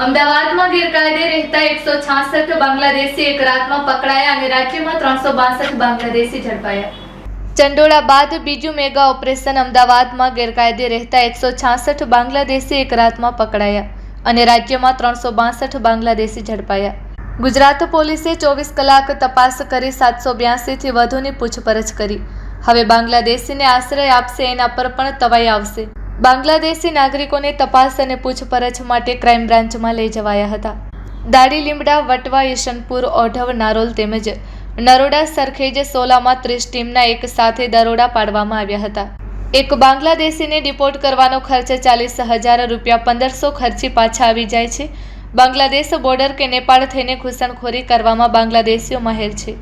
અમદાવાદમાં ગેરકાયદે રહેતા 166 બાંગ્લાદેશી એક રાતમાં પકડાયા અને રાજ્યમાં 362 બાંગ્લાદેશી ઝડપાયા। ચંડોળા બાદ બીજું મેગા ઓપરેશન। અમદાવાદમાં ગેરકાયદે રહેતા 166 બાંગ્લાદેશી એક રાતમાં પકડાયા અને રાજ્યમાં 362 બાંગ્લાદેશી ઝડપાયા। ગુજરાત પોલીસે 24 કલાક તપાસ કરી 782 થી વધુની પૂછપરછ કરી। હવે બાંગ્લાદેશીને આશ્રય આપશે એના પર પણ તવાઈ આવશે। બાંગ્લાદેશી નાગરિકોને તપાસ અને પૂછપરછ માટે ક્રાઇમ બ્રાન્ચમાં લઈ જવાયા હતા। દાડી લીમડા, વટવા, ઈશનપુર, ઓઢવ, નારોલ તેમજ નરોડા, સરખેજ, સોલામાં 30 ટીમના એક સાથે દરોડા પાડવામાં આવ્યા હતા। એક બાંગ્લાદેશીને ડિપોર્ટ કરવાનો ખર્ચ 40,000 રૂપિયા 1500 ખર્ચી પાછા આવી જાય છે। બાંગ્લાદેશ બોર્ડર કે નેપાળ થઈને ઘૂસણખોરી કરવામાં બાંગ્લાદેશીઓ માહેર છે।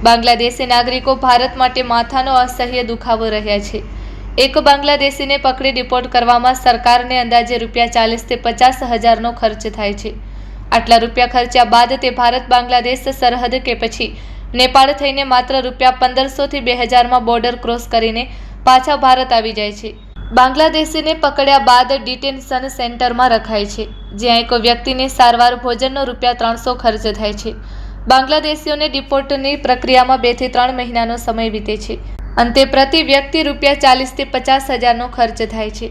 બાંગ્લાદેશી નાગરિકો ભારત માટે માથાનો અસહ્ય દુખાવો રહ્યા છે। એક બાંગ્લાદેશીને પકડી ડિપોર્ટ કરવામાં સરકારને અંદાજે રૂપિયા 40 થી 50 હજારનો ખર્ચ થાય છે। આટલા રૂપિયા ખર્ચ્યા બાદ તે ભારત બાંગ્લાદેશ સરહદ કે પછી નેપાળ થઈને માત્ર રૂપિયા 1500 થી 2000માં બોર્ડર ક્રોસ કરીને પાછા ભારત આવી જાય છે। બાંગ્લાદેશીને પકડ્યા બાદ ડિટેન્શન સેન્ટરમાં રખાય છે, જ્યાં એક વ્યક્તિને સારવાર, ભોજનનો રૂપિયા 300 ખર્ચ થાય છે। બાંગ્લાદેશીઓને ડિપોર્ટની પ્રક્રિયામાં 2 થી 3 મહિનાનો સમય વીતે છે। અંતે પ્રતિ વ્યક્તિ રૂપિયા 40 થી 50 હજારનો ખર્ચ થાય છે।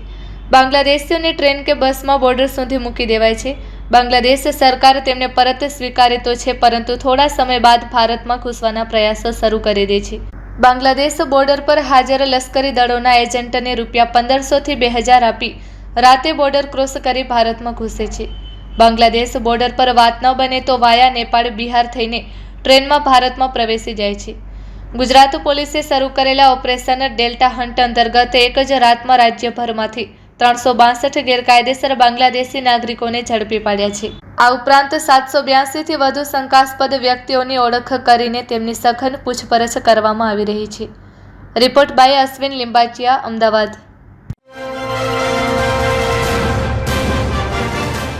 બાંગ્લાદેશીઓને ટ્રેન કે બસમાં બોર્ડર સુધી મૂકી દેવાય છે। બાંગ્લાદેશ સરકાર તેમને પરત સ્વીકારે તો છે, પરંતુ થોડા સમય બાદ ભારતમાં ઘૂસવાના પ્રયાસો શરૂ કરી દે છે। બાંગ્લાદેશ બોર્ડર પર હાજર લશ્કરી દળોના એજન્ટને રૂપિયા 1500 થી 2000 આપી રાતે બોર્ડર ક્રોસ કરી ભારતમાં ઘૂસે છે। બાંગ્લાદેશ બોર્ડર પર વાત ન બને તો વાયા નેપાળ, બિહાર થઈને ટ્રેનમાં ભારતમાં પ્રવેશી જાય છે। ગુજરાત પોલીસે શરૂ કરેલા ઓપરેશન ડેલ્ટા હન્ટ અંતર્ગત એક જ રાતમાં રાજ્યભરમાંથી 362 ગેરકાયદેસર બાંગ્લાદેશી નાગરિકોને ઝડપી પાડ્યા છે। આ ઉપરાંત 782 થી વધુ શંકાસ્પદ વ્યક્તિઓની ઓળખ કરીને તેમની સઘન પૂછપરછ કરવામાં આવી રહી છે। Report by Ashwin Limbachiya, Ahmedabad.